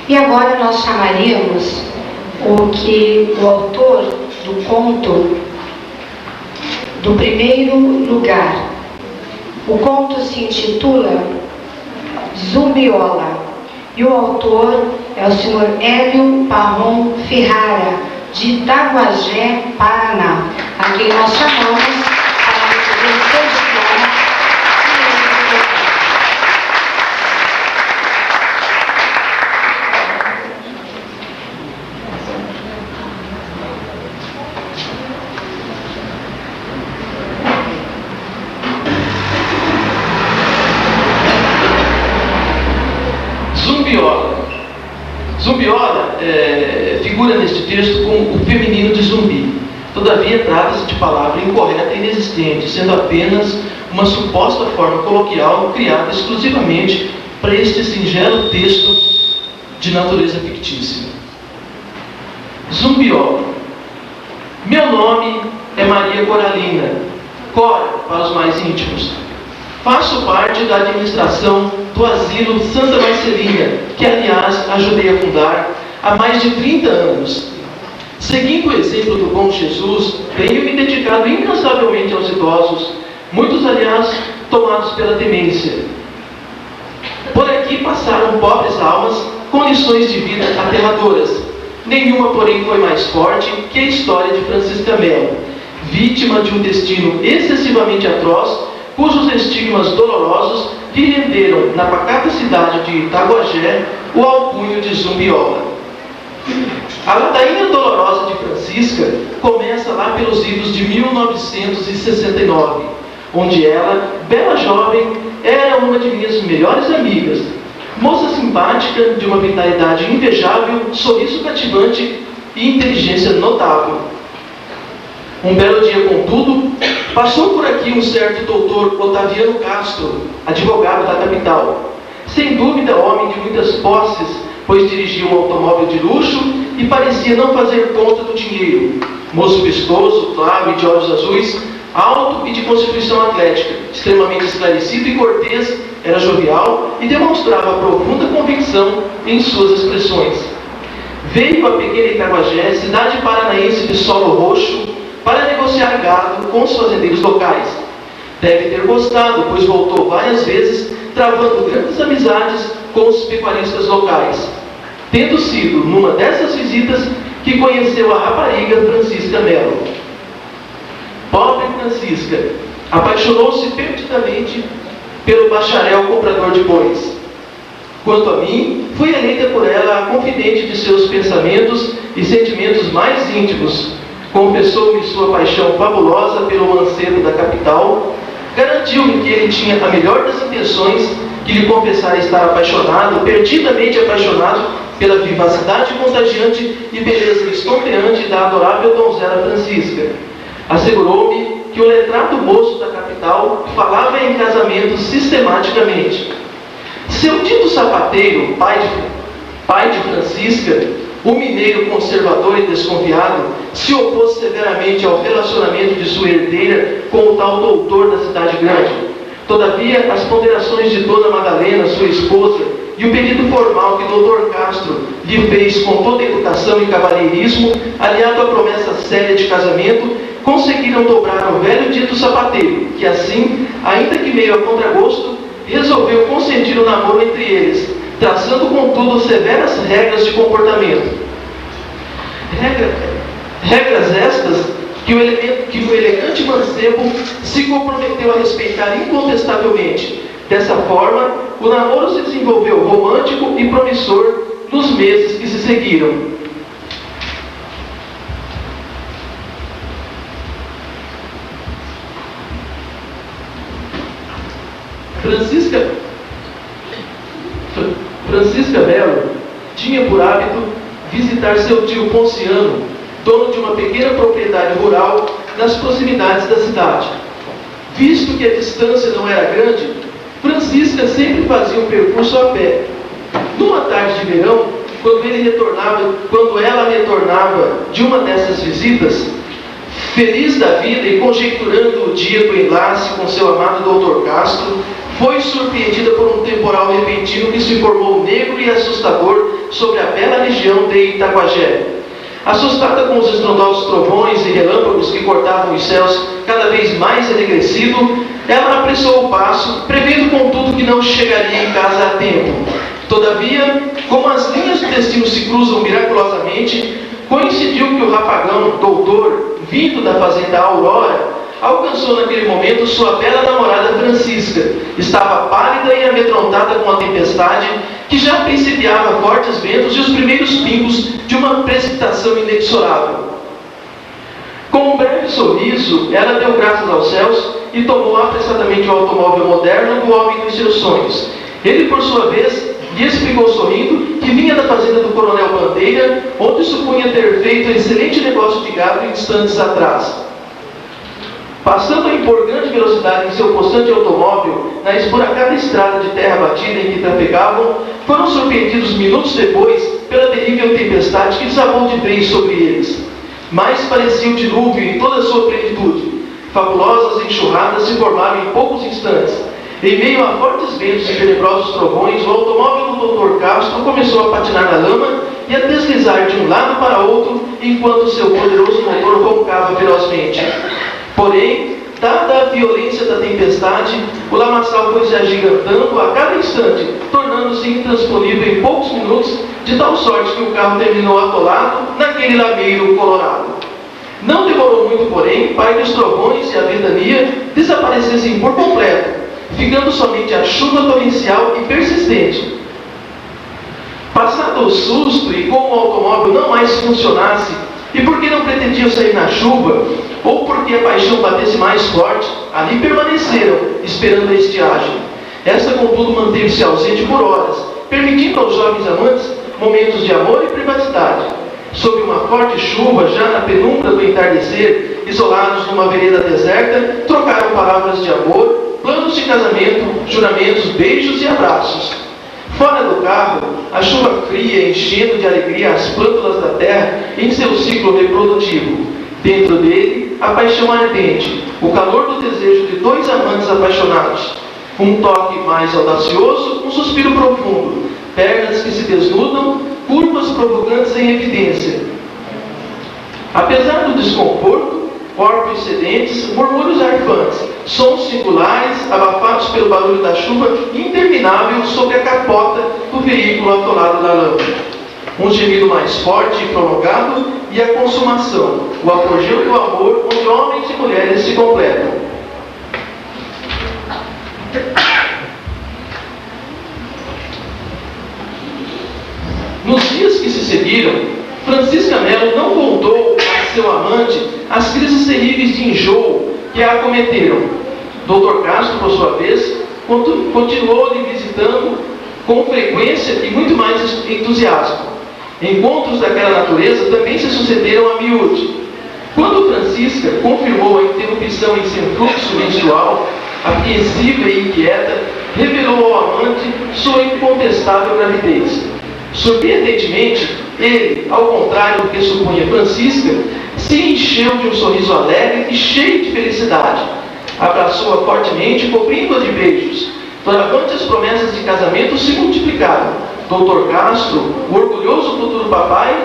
E agora nós chamaríamos o autor do conto do primeiro lugar. O conto se intitula Zumbiola e o autor é o senhor Hélio Parron Ferrara, de Itaguajé, Paraná, a quem nós chamamos para receber o seu diploma. Zumbiola figura neste texto como o feminino de zumbi. Todavia, trata-se de palavra incorreta e inexistente, sendo apenas uma suposta forma coloquial criada exclusivamente para este singelo texto de natureza fictícia. Zumbiola. Meu nome é Maria Coralina, Cora para os mais íntimos. Faço parte da administração do asilo Santa Marcelina, que, aliás, ajudei a fundar há mais de 30 anos. Seguindo o exemplo do bom Jesus, tenho me dedicado incansavelmente aos idosos, muitos, aliás, tomados pela demência. Por aqui passaram pobres almas com lições de vida aterradoras. Nenhuma, porém, foi mais forte que a história de Francisca Mello, vítima de um destino excessivamente atroz, cujos estigmas dolorosos lhe renderam, na pacata cidade de Itaguajé, o alcunho de Zumbiola. A ladainha dolorosa de Francisca começa lá pelos idos de 1969, onde ela, bela jovem, era uma de minhas melhores amigas, moça simpática, de uma vitalidade invejável, sorriso cativante e inteligência notável. Um belo dia, contudo, passou por aqui um certo doutor Otaviano Castro, advogado da capital. Sem dúvida, homem de muitas posses, pois dirigia um automóvel de luxo e parecia não fazer conta do dinheiro. Moço vistoso, claro e de olhos azuis, alto e de constituição atlética, extremamente esclarecido e cortês, era jovial e demonstrava profunda convicção em suas expressões. Veio a pequena Itaguajé, cidade paranaense de solo roxo, para negociar gado com os fazendeiros locais. Deve ter gostado, pois voltou várias vezes, travando grandes amizades com os pecuaristas locais, tendo sido numa dessas visitas que conheceu a rapariga Francisca Mello. Pobre Francisca, apaixonou-se perdidamente pelo bacharel comprador de bois. Quanto a mim, fui eleita por ela a confidente de seus pensamentos e sentimentos mais íntimos. Confessou-me sua paixão fabulosa pelo mancebo da capital, garantiu-me que ele tinha a melhor das intenções, que lhe confessara estar apaixonado, perdidamente apaixonado, pela vivacidade contagiante e beleza estonteante da adorável donzela Francisca. Assegurou-me que o letrado moço da capital falava em casamento sistematicamente. Seu dito sapateiro, pai de Francisca, o mineiro conservador e desconfiado, se opôs severamente ao relacionamento de sua herdeira com o tal doutor da cidade grande. Todavia, as ponderações de Dona Madalena, sua esposa, e o pedido formal que Dr. Castro lhe fez com toda educação e cavalheirismo, aliado à promessa séria de casamento, conseguiram dobrar o velho dito sapateiro, que assim, ainda que meio a contragosto, resolveu consentir o namoro entre eles, traçando contudo severas regras de comportamento. Regras estas que o elegante mancebo se comprometeu a respeitar incontestavelmente. Dessa forma, o namoro se desenvolveu romântico e promissor nos meses que se seguiram. Francisca Mello tinha por hábito visitar seu tio Ponciano, dono de uma pequena propriedade rural nas proximidades da cidade. Visto que a distância não era grande, Francisca sempre fazia um percurso a pé. Numa tarde de verão, quando ela retornava de uma dessas visitas, feliz da vida e conjecturando o dia do enlace com seu amado Dr. Castro, foi surpreendida por um temporal repentino que se formou negro e assustador sobre a bela região de Itaguajé. Assustada com os estrondosos trovões e relâmpagos que cortavam os céus cada vez mais enegrecido, ela apressou o passo, prevendo contudo que não chegaria em casa a tempo. Todavia, como as linhas do destino se cruzam miraculosamente, coincidiu que o rapagão, doutor, vindo da fazenda Aurora, alcançou naquele momento sua bela namorada Francisca. Estava pálida e amedrontada com a tempestade, que já principiava fortes ventos e os primeiros pingos de uma precipitação inexorável. Com um breve sorriso, ela deu graças aos céus e tomou apressadamente o automóvel moderno do homem dos seus sonhos. Ele, por sua vez, lhe explicou sorrindo que vinha da fazenda do Coronel Bandeira, onde supunha ter feito excelente negócio de gado instantes atrás. Passando a impor grande velocidade em seu possante automóvel, na esburacada estrada de terra batida em que trafegavam, foram surpreendidos minutos depois pela terrível tempestade que desabou de vez sobre eles. Mais parecia o dilúvio em toda a sua plenitude. Fabulosas enxurradas se formaram em poucos instantes. Em meio a fortes ventos e tenebrosos trovões, o automóvel do Dr. Castro começou a patinar na lama e a deslizar de um lado para outro, enquanto seu poderoso motor roncava ferozmente. Porém, dada a violência da tempestade, o lamaçal foi se agigantando a cada instante, tornando-se intransponível em poucos minutos, de tal sorte que o carro terminou atolado naquele lameiro colorado. Não demorou muito, porém, para que os trovões e a ventania desaparecessem por completo, ficando somente a chuva torrencial e persistente. Passado o susto e como o automóvel não mais funcionasse, e porque não pretendiam sair na chuva, ou porque a paixão batesse mais forte, ali permaneceram, esperando a estiagem. Esta, contudo, manteve-se ausente por horas, permitindo aos jovens amantes momentos de amor e privacidade. Sob uma forte chuva, já na penumbra do entardecer, isolados numa vereda deserta, trocaram palavras de amor, planos de casamento, juramentos, beijos e abraços. Fora do carro, a chuva fria enchendo de alegria as plântulas da terra em seu ciclo reprodutivo. Dentro dele, a paixão ardente, o calor do desejo de dois amantes apaixonados. Um toque mais audacioso, um suspiro profundo, pernas que se desnudam, curvas provocantes em evidência. Apesar do desconforto, corpos sedentes, murmúrios arfantes, sons singulares, abafados pelo barulho da chuva interminável sobre a capota do veículo atolado na lama. Um gemido mais forte e prolongado e a consumação, o apogeu do amor onde homens e mulheres se completam. Nos dias que se seguiram, Francisca Melo não contou a seu amante as crises terríveis de enjoo que a acometeram. Dr. Castro, por sua vez, continuou lhe visitando com frequência e muito mais entusiasmo. Encontros daquela natureza também se sucederam a miúde. Quando Francisca confirmou a interrupção em seu fluxo menstrual, apreensiva e inquieta, revelou ao amante sua incontestável gravidez. Surpreendentemente, ele, ao contrário do que supunha Francisca, se encheu de um sorriso alegre e cheio de felicidade. Abraçou-a fortemente, cobrindo-a de beijos. Doravante as promessas de casamento se multiplicaram. Dr. Castro, o orgulhoso futuro papai,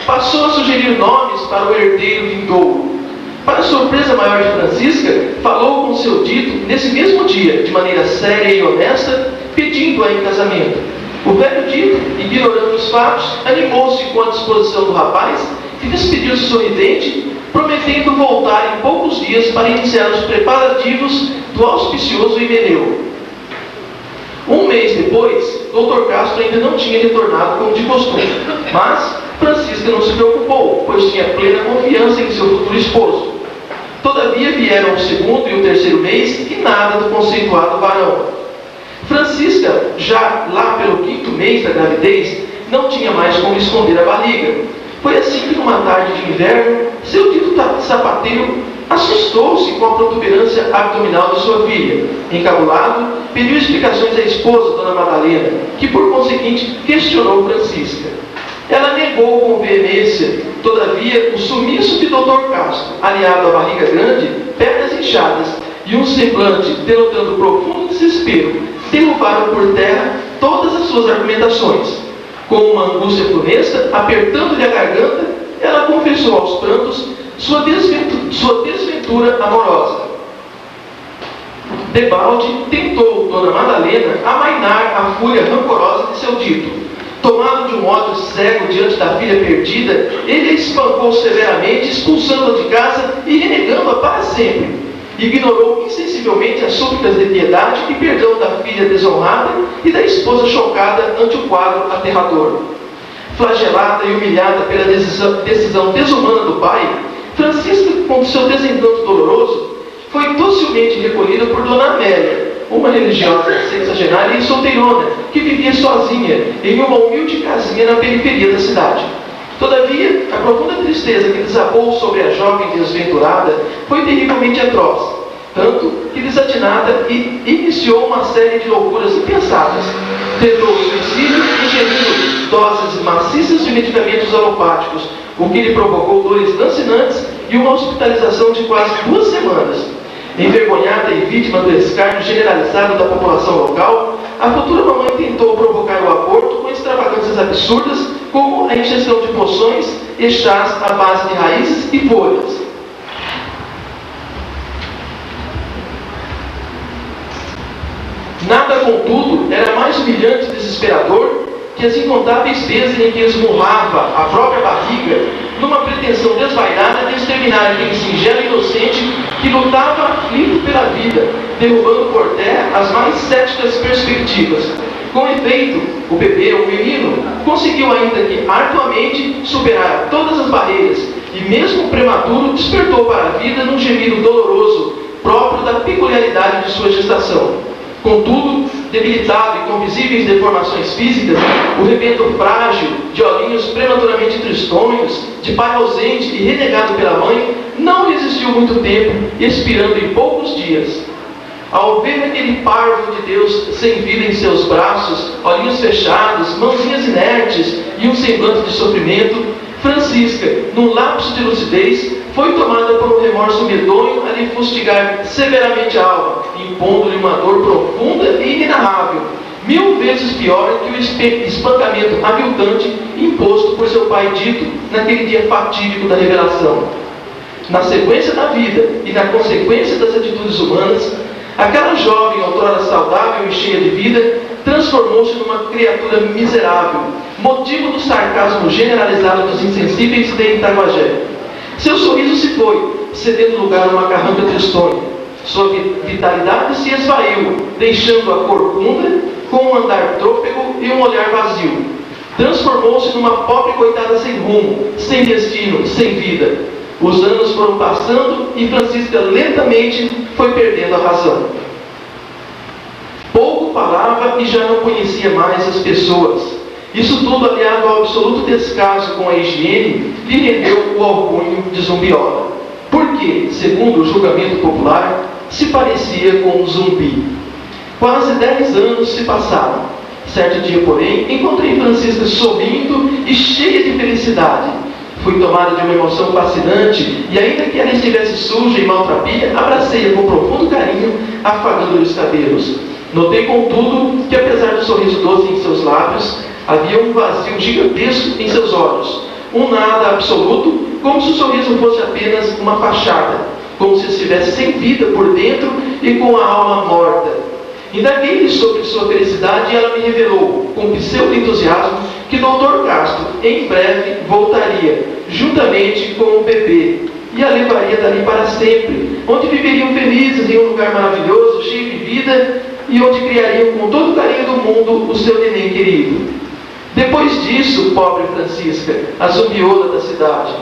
passou a sugerir nomes para o herdeiro vindouro. Para surpresa maior de Francisca, falou com seu dito nesse mesmo dia, de maneira séria e honesta, pedindo-a em casamento. O velho dito, ignorando os fatos, animou-se com a disposição do rapaz, que despediu-se sorridente, prometendo voltar em poucos dias para iniciar os preparativos do auspicioso Himeneu. Um mês depois, Dr. Castro ainda não tinha retornado como de costume, mas Francisca não se preocupou, pois tinha plena confiança em seu futuro esposo. Todavia vieram o segundo e o terceiro mês e nada do conceituado varão. Francisca, já lá pelo quinto mês da gravidez, não tinha mais como esconder a barriga. Foi assim que numa tarde de inverno, seu dito sapateiro assustou-se com a protuberância abdominal de sua filha. Encabulado, pediu explicações à esposa, Dona Madalena, que por conseguinte questionou Francisca. Ela negou com veemência, todavia, o sumiço de Dr. Castro, aliado à barriga grande, pernas inchadas e um semblante denotando profundo desespero, derrubaram por terra todas as suas argumentações. Com uma angústia funesta, apertando-lhe a garganta, ela confessou aos prantos sua desventura amorosa. Debalde tentou Dona Madalena amainar a fúria rancorosa de seu dito. Tomado de um ódio cego diante da filha perdida, ele a espancou severamente, expulsando-a de casa e renegando-a para sempre. Ignorou insensivelmente as súplicas de piedade e perdão da filha desonrada e da esposa chocada ante o quadro aterrador. Flagelada e humilhada pela decisão desumana do pai, Francisca, com seu desencanto doloroso, foi docilmente recolhida por Dona Amélia, uma religiosa sexagenária e solteirona, que vivia sozinha em uma humilde casinha na periferia da cidade. Todavia, a profunda tristeza que desabou sobre a jovem desventurada foi terrivelmente atroz, tanto que, desatinada, iniciou uma série de loucuras impensadas. Tentou o suicídio, ingerindo doses maciças de medicamentos alopáticos, o que lhe provocou dores lancinantes e uma hospitalização de quase 2 semanas. Envergonhada e vítima do escárnio generalizado da população local, a futura mamãe tentou provocar o aborto com extravagâncias absurdas, como a ingestão de poções e chás à base de raízes e folhas. Nada, contudo, era mais humilhante e desesperador que as incontáveis vezes em que esmurrava a própria barriga numa pretensão desvairada de exterminar aquele singelo inocente que lutava livre pela vida, derrubando por terra as mais céticas perspectivas. Com efeito, o bebê, o menino, conseguiu ainda que arduamente superar todas as barreiras e, mesmo prematuro, despertou para a vida num gemido doloroso, próprio da peculiaridade de sua gestação. Contudo, debilitado e com visíveis deformações físicas, o rebento frágil, de olhinhos prematuramente tristonhos, de pai ausente e renegado pela mãe, não resistiu muito tempo, expirando em poucos dias. Ao ver aquele parvo de Deus sem vida em seus braços, olhinhos fechados, mãozinhas inertes e um semblante de sofrimento, Francisca, num lapso de lucidez, foi tomada por um remorso medonho a lhe fustigar severamente a alma, impondo-lhe uma dor profunda e inenarrável, 1000 vezes pior que o espancamento aviltante imposto por seu pai dito naquele dia fatídico da revelação. Na sequência da vida e na consequência das atitudes humanas, aquela jovem, outrora saudável e cheia de vida, transformou-se numa criatura miserável, motivo do sarcasmo generalizado dos insensíveis de Itaguajé. Seu sorriso se foi, cedendo lugar a uma carranca tristonha. Sua vitalidade se esvaiu, deixando-a corcunda, com um andar trôpego e um olhar vazio. Transformou-se numa pobre coitada sem rumo, sem destino, sem vida. Os anos foram passando e Francisca lentamente foi perdendo a razão. Pouco falava e já não conhecia mais as pessoas. Isso tudo, aliado ao absoluto descaso com a higiene, lhe rendeu o alcunho de zumbiola. Porque, segundo o julgamento popular, se parecia com um zumbi. Quase 10 anos se passaram. Certo dia, porém, encontrei Francisca sorrindo e cheia de felicidade. Fui tomada de uma emoção fascinante e, ainda que ela estivesse suja e maltrapilha, abracei-a com profundo carinho, afagando-lhe os cabelos. Notei, contudo, que apesar do sorriso doce em seus lábios, havia um vazio gigantesco em seus olhos, um nada absoluto, como se o sorriso fosse apenas uma fachada, como se estivesse sem vida por dentro e com a alma morta. Indaguei-lhe sobre sua felicidade e ela me revelou, com pseudo-entusiasmo, que Dr. Castro, em breve, voltaria, juntamente com o bebê, e a levaria dali para sempre, onde viveriam felizes em um lugar maravilhoso, cheio de vida, e onde criariam com todo o carinho do mundo o seu neném querido. Depois disso, pobre Francisca, a zumbiola da cidade,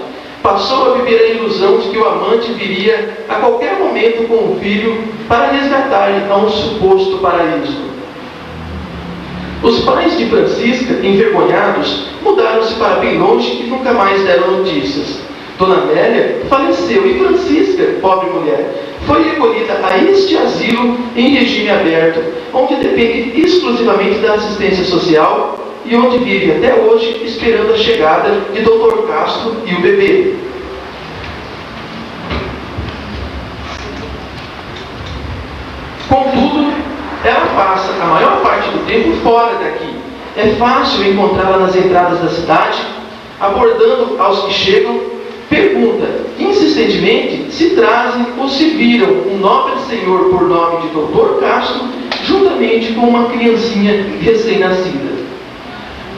passou a viver a ilusão de que o amante viria a qualquer momento com o filho para resgatar-lhe a um suposto paraíso. Os pais de Francisca, envergonhados, mudaram-se para bem longe e nunca mais deram notícias. Dona Amélia faleceu e Francisca, pobre mulher, foi recolhida a este asilo em regime aberto, onde depende exclusivamente da assistência social e onde vive até hoje esperando a chegada de Dr. Castro e o bebê. Contudo, ela passa a maior parte do tempo fora daqui, É fácil encontrá-la nas entradas da cidade, abordando aos que chegam, pergunta insistentemente se trazem ou se viram um nobre senhor por nome de Dr. Castro, juntamente com uma criancinha recém-nascida.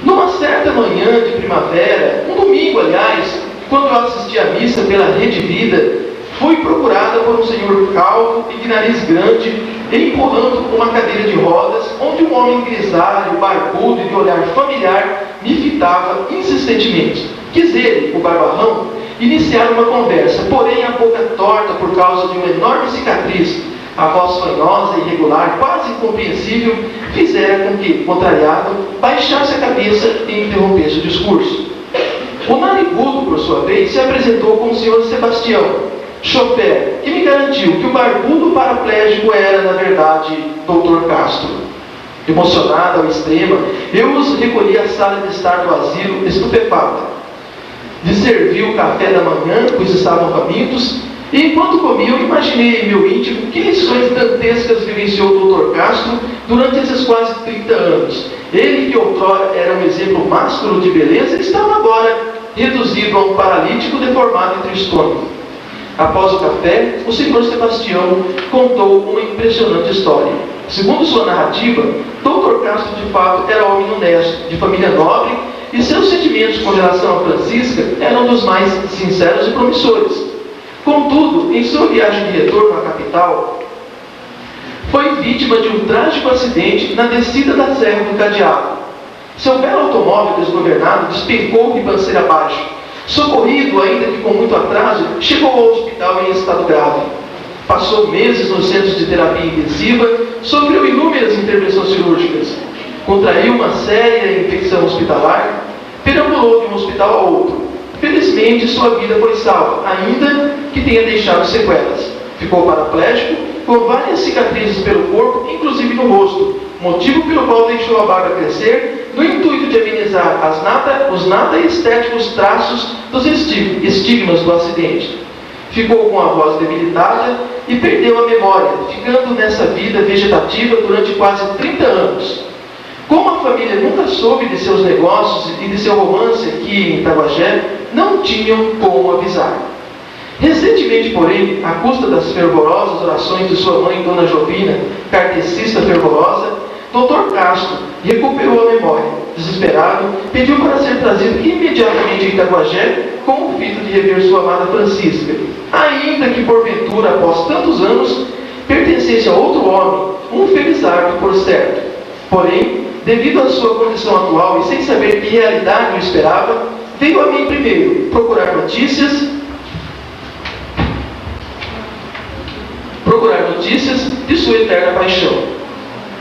Numa certa manhã de primavera, um domingo, aliás, quando eu assisti à missa pela Rede Vida, fui procurada por um senhor calvo e de nariz grande, empurrando uma cadeira de rodas, onde um homem grisalho, barbudo e de olhar familiar me fitava insistentemente. Quis ele, o barbarrão, iniciar uma conversa, porém a boca torta por causa de uma enorme cicatriz, a voz fanhosa e irregular, quase incompreensível, fizera com que, contrariado, baixasse a cabeça e interrompesse o discurso. O narigudo, por sua vez, se apresentou como o senhor Sebastião, chofer, e me garantiu que o barbudo paraplégico era, na verdade, Dr. Castro. Emocionado ao extremo, eu os recolhi à sala de estar do asilo, estupefata. De servir o café da manhã, pois estavam famintos, e enquanto comia, eu imaginei em meu íntimo que lições dantescas vivenciou o Dr. Castro durante esses quase 30 anos. Ele, que outrora era um exemplo másculo de beleza, estava agora reduzido a um paralítico deformado e tristonho. Após o café, o senhor Sebastião contou uma impressionante história. Segundo sua narrativa, Dr. Castro de fato era homem honesto, de família nobre, e seus sentimentos com relação a Francisca eram dos mais sinceros e promissores. Contudo, em sua viagem de retorno à capital, foi vítima de um trágico acidente na descida da Serra do Cadeado. Seu belo automóvel desgovernado despencou ribanceira abaixo. Socorrido, ainda que com muito atraso, chegou ao hospital em estado grave. Passou meses nos centros de terapia intensiva, sofreu inúmeras intervenções cirúrgicas, contraiu uma séria infecção hospitalar, perambulou de um hospital a outro. Felizmente, sua vida foi salva, ainda que tenha deixado sequelas. Ficou paraplégico, com várias cicatrizes pelo corpo, inclusive no rosto, motivo pelo qual deixou a barba crescer, no intuito de amenizar os nada estéticos traços dos estigmas do acidente. Ficou com a voz debilitada e perdeu a memória, ficando nessa vida vegetativa durante quase 30 anos. Como a família nunca soube de seus negócios e de seu romance aqui em Itaguajé, não tinham como avisar. Recentemente, porém, à custa das fervorosas orações de sua mãe, Dona Jovina, kardecista fervorosa, Dr. Castro recuperou a memória. Desesperado, pediu para ser trazido imediatamente a Itaguajé com o fito de rever sua amada Francisca, ainda que porventura, após tantos anos, pertencesse a outro homem, um felizardo por certo. Porém, devido à sua condição atual e sem saber que realidade o esperava, veio a mim primeiro procurar notícias de sua eterna paixão.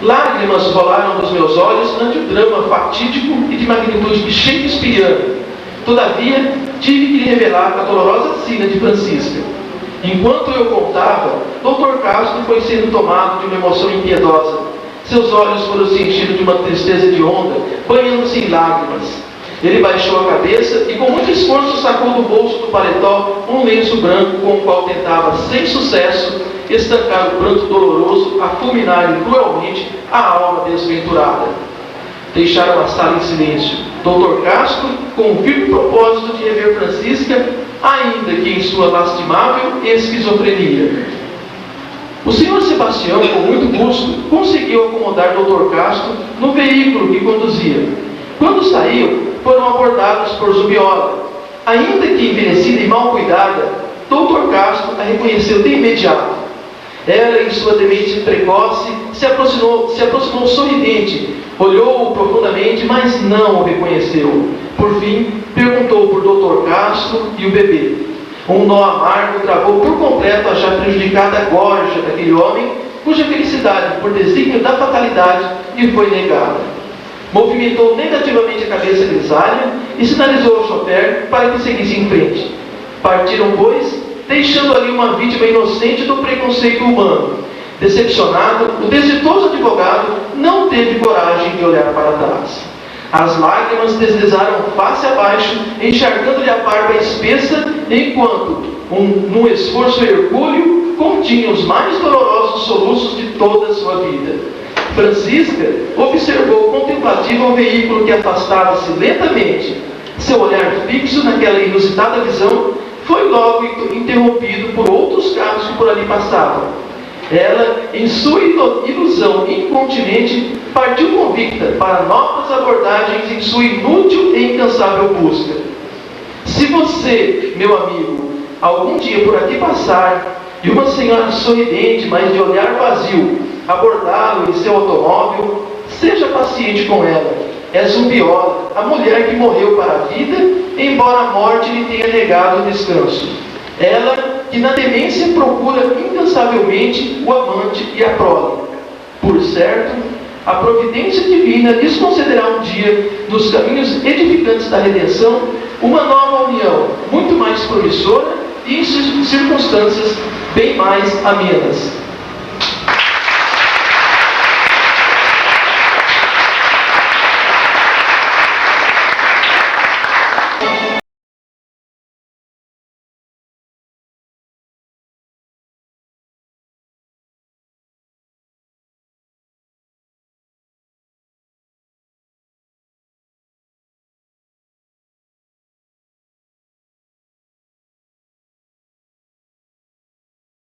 Lágrimas rolaram dos meus olhos ante o drama fatídico e de magnitude shakespeariana. Todavia, tive que lhe revelar a dolorosa sina de Francisca. Enquanto eu contava, Dr. Castro foi sendo tomado de uma emoção impiedosa. Seus olhos foram se enchendo de uma tristeza de onda, banhando-se em lágrimas. Ele baixou a cabeça e com muito esforço sacou do bolso do paletó um lenço branco com o qual tentava, sem sucesso, estancar o pranto doloroso a fulminar cruelmente a alma desventurada. Deixaram a sala em silêncio. Dr. Castro, com o firme propósito de rever Francisca, ainda que em sua lastimável esquizofrenia. O senhor Sebastião, com muito custo, conseguiu acomodar Dr. Castro no veículo que conduzia. Quando saiu, foram abordados por Zubiola. Ainda que envelhecida e mal cuidada, Dr. Castro a reconheceu de imediato. Ela, em sua demência precoce, se aproximou sorridente, olhou-o profundamente, mas não o reconheceu. Por fim, perguntou por Dr. Castro e o bebê. Um nó amargo travou por completo a já prejudicada gorja daquele homem, cuja felicidade, por desígnio da fatalidade, lhe foi negada. Movimentou negativamente a cabeça grisalha e sinalizou ao chofer para que seguisse em frente. Partiram, pois, deixando ali uma vítima inocente do preconceito humano. Decepcionado, o desditoso advogado não teve coragem de olhar para trás. As lágrimas deslizaram face abaixo, encharcando-lhe a barba espessa, enquanto, num esforço hercúleo, continha os mais dolorosos soluços de toda a sua vida. Francisca observou contemplativa o veículo que afastava-se lentamente. Seu olhar fixo naquela inusitada visão foi logo interrompido por outros carros que por ali passavam. Ela, em sua ilusão incontinente, partiu convicta para novas abordagens em sua inútil e incansável busca. Se você, meu amigo, algum dia por aqui passar e uma senhora sorridente, mas de olhar vazio, abordá-lo em seu automóvel, seja paciente com ela. É Zumbiola, a mulher que morreu para a vida, embora a morte lhe tenha negado o descanso. Ela que na demência procura incansavelmente o amante e a prole. Por certo, a providência divina lhes concederá um dia, nos caminhos edificantes da redenção, uma nova união, muito mais promissora e em circunstâncias bem mais amenas.